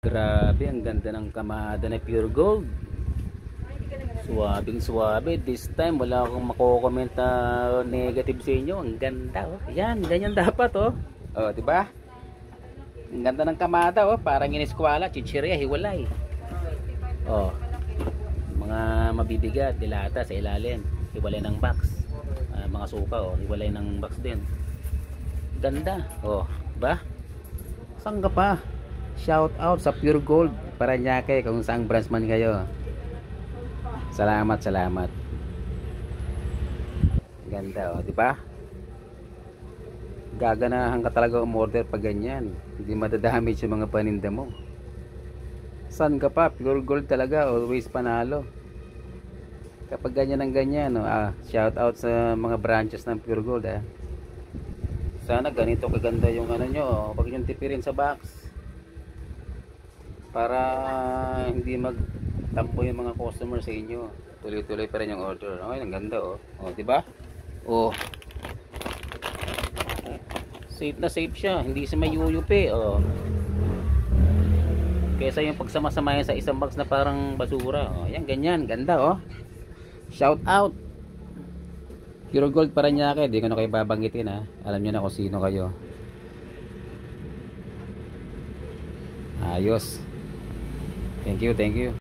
Grabe, ang ganda ng kamada na pure gold. Suwabing suwabe. This time wala akong mako-comment na negative sa inyo. Ang ganda oh. Yan, ganyan dapat oh. Oh, di ba? Ang ganda ng kamada oh, parang iniskwala, chichirya, hiwalay. Oh. Mga mabibigat, dilata sa ilalim, hiwalay ng box. Mga suka oh, hiwalay ng box din. Ganda. Oh, ba? Saan ka pa? Shout out sa Pure Gold Parañaque kung saang branch man kayo. Salamat, salamat. Ganda oh, di ba? Gaganahan ka talaga umorder pag ganyan. Hindi madadamage yung mga paninda mo. San ka pa? Pure Gold talaga, always panalo. Kapag ganyan ang ganyan, no? Shout out sa mga branches ng Pure Gold Sana ganito kaganda yung ano nyo, pag yung tipirin sa box. Para hindi magtampo yung mga customer sa inyo. Tuloy-tuloy pa rin yung order. Okay, ang ganda oh. Oh, di ba? Oh. Safe na safe siya, hindi siya mayuyupi oh. Kaysa yung pagsama-samayan sa isang box na parang basura. Oh, yan ganyan, ganda oh. Shout out. Pure Gold Parañaque, di ko na kayo babanggitin Alam niyo na kung sino kayo. Ayos. Thank you, thank you.